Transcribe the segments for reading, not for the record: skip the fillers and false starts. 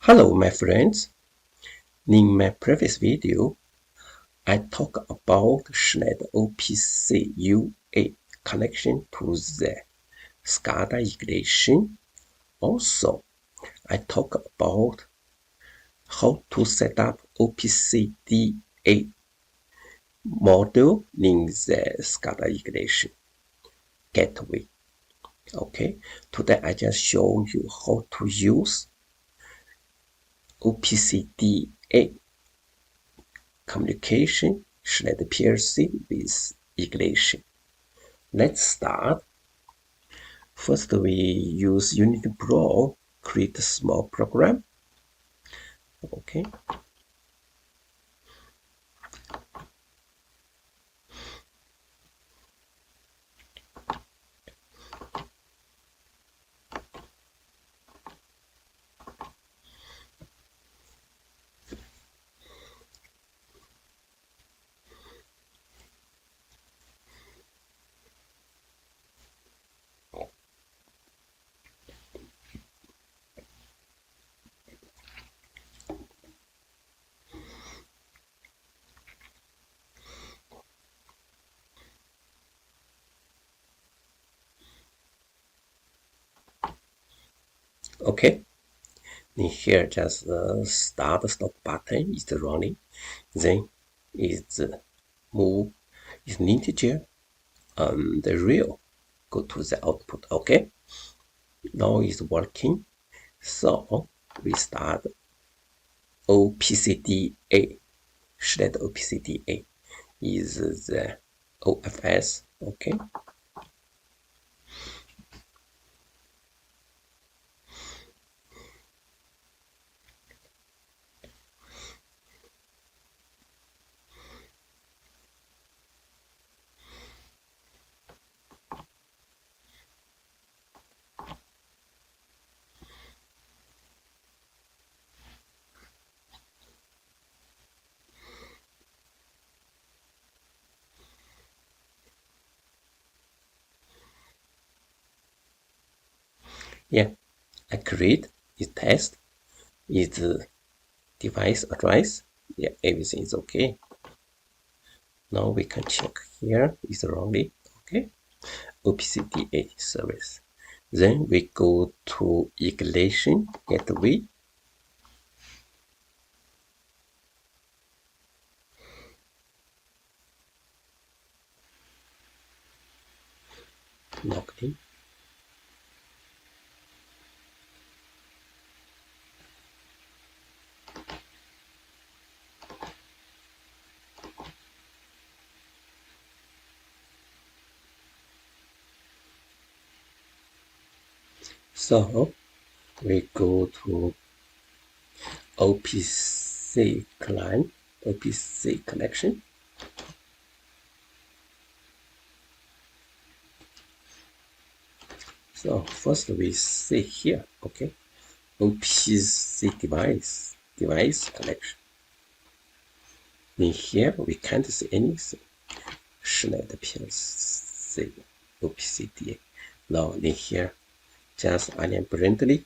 Hello my friends, in my previous video I talked about Schneider OPC-UA connection to the SCADA Ignition. Also, I talked about how to set up OPC-DA module in the SCADA Ignition gateway. Okay, today I just show you how to use OPC-DA communication Schneider PLC with Ignition. Let's start. First, we use Unity Pro, create a small program. Okay. Okay, in here just start stop button is running, then is move is an integer and the real go to the output. Okay, now it's working, so we start OPC-DA. Schneider OPC-DA is the OFS. Okay. Yeah, I create is test, is device address. Yeah, everything is okay. Now we can check here is running. Okay, OPC-DA service. Then we go to Ignition gateway. Logged in. So we go to OPC client, OPC connection. So first we see here, okay, OPC device connection. In here we can't see anything. Schneider PLC OPC-DA. Now in here, just Alias Brandly,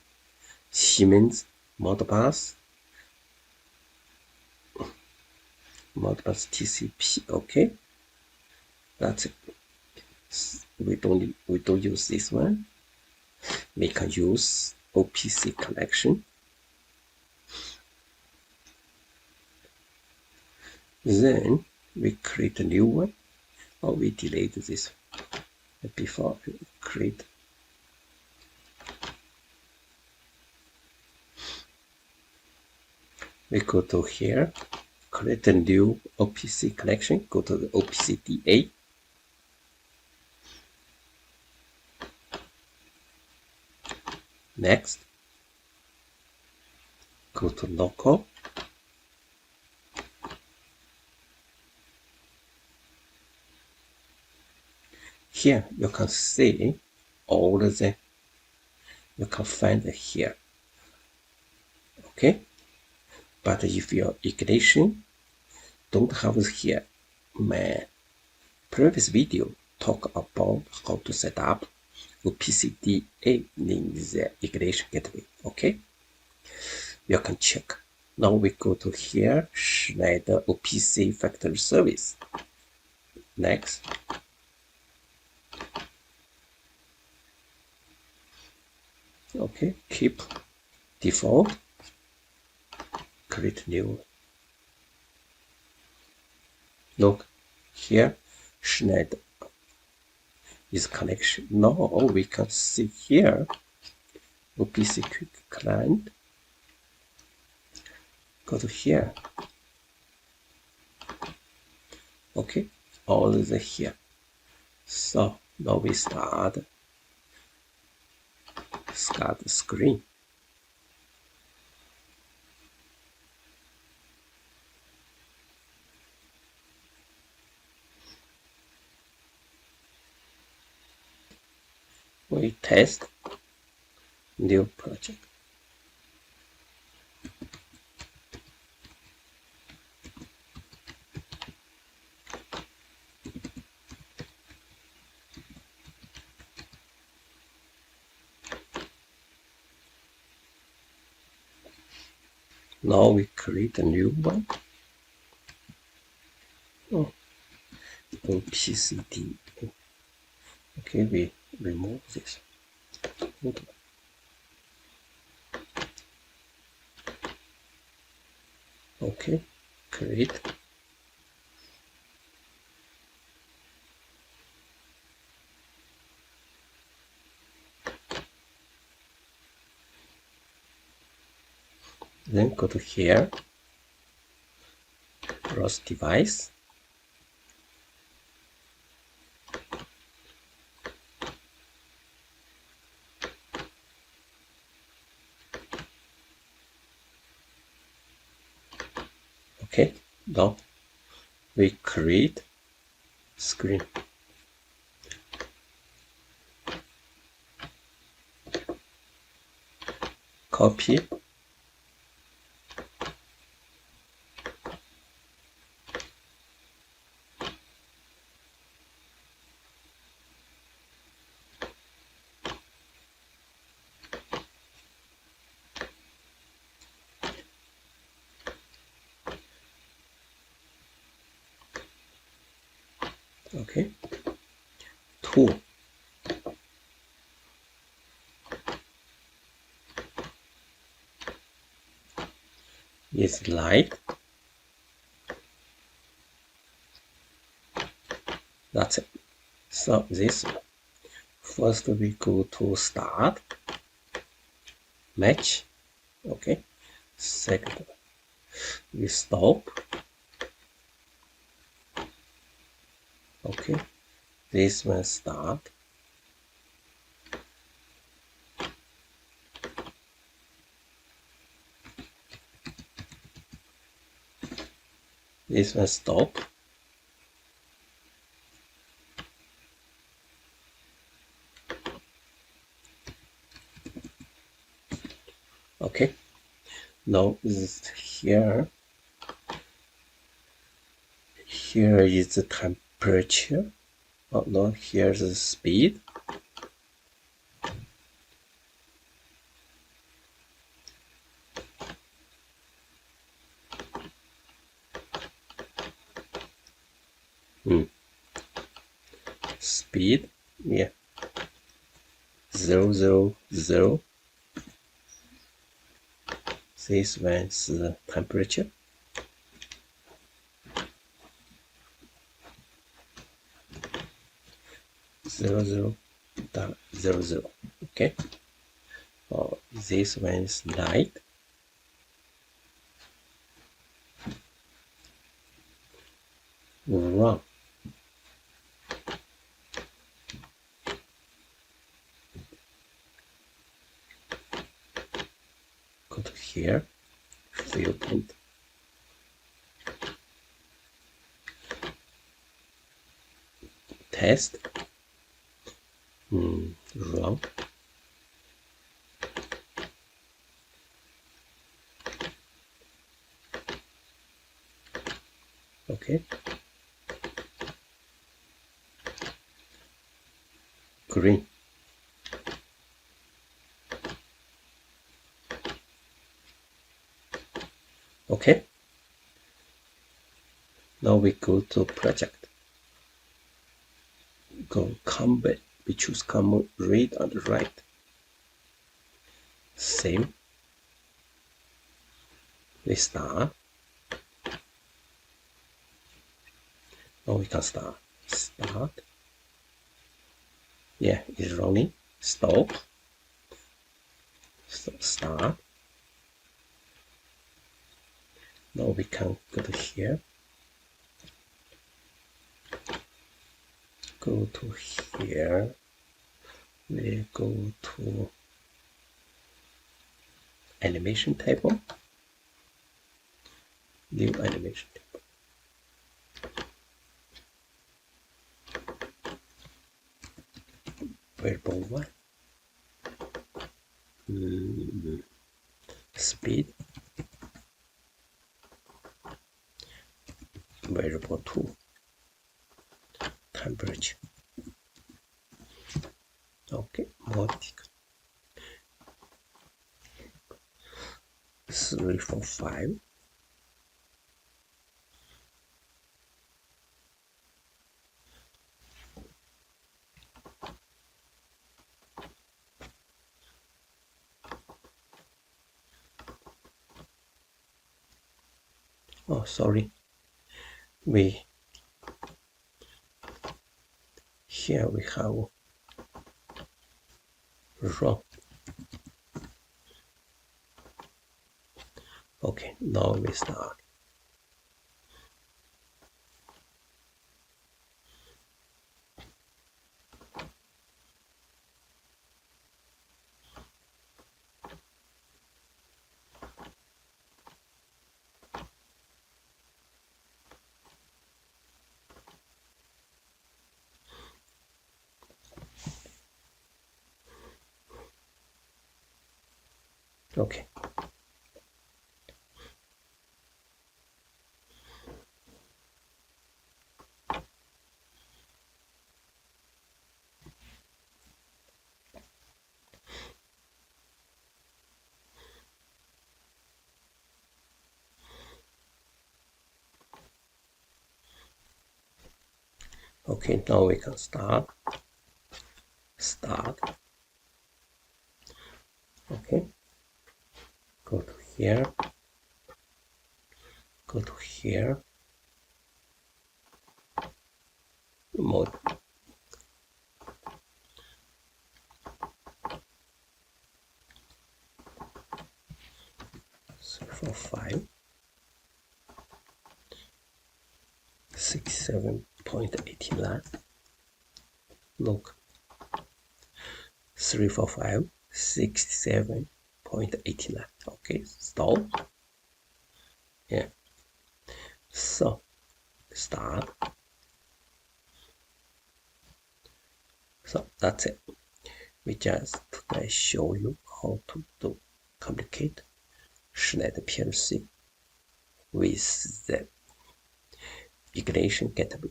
Siemens Modbus TCP. Okay, that's it. We don't use this one. We can use OPC connection. Then we create a new one, or we delete this before we create. We go to here, create a new OPC connection, go to the OPC-DA. Next, go to local. Here you can see all of them. You can find it here. Okay, but if your Ignition don't have it here, my previous video talk about how to set up OPC-DA in the Ignition gateway. Okay, you can check. Now we go to here, Schneider OPC Factory Service. Next. Okay, keep default, create new. Look here, Schneider is connection. Now we can see here OPC quick client. Go to here. Okay, all is here. So now we start SCADA screen. We test new project. Now we create a new one. Oh, OPC-DA. Okay, we remove this. Okay, create. Then go to here, browse device. Okay, now we create screen. Copy. Okay, 2. Is light. That's it. So this first we go to start, match. Okay, second we stop. Okay, this one start. This one stop. Okay, now is here. Here is the temperature. Oh no, here's the speed. Speed, yeah, 0, 0, 0. This one's the temperature. 0, 0, 0, 0. Okay. Oh, this one's light. Run. Go to here, filtered. Test. Run. Okay. Green. Okay. Now we go to project. Go common. We choose common read and write. Save. We start. Now we can start. Start. Yeah, it's running. Stop. Start. Now we can go to here. Go to here. We go to animation table. New animation table. Variable 1. Speed. Variable 2. Temperature. Okay, modify. 3, 4, 5. Oh, sorry. Here we have wrong. Okay, now we start. Okay. Okay, now we can start. Start. Okay. Go to here. Go to here. Mode. So for 5. 67.89. Look. 3, 4, 5. 67.89. Okay, stop. Yeah. So start. So that's it. We just today show you how to do complicate Schneider PLC with the ignition gateway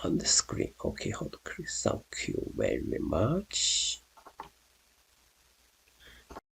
on the screen. Okay, how to create. Thank you very much.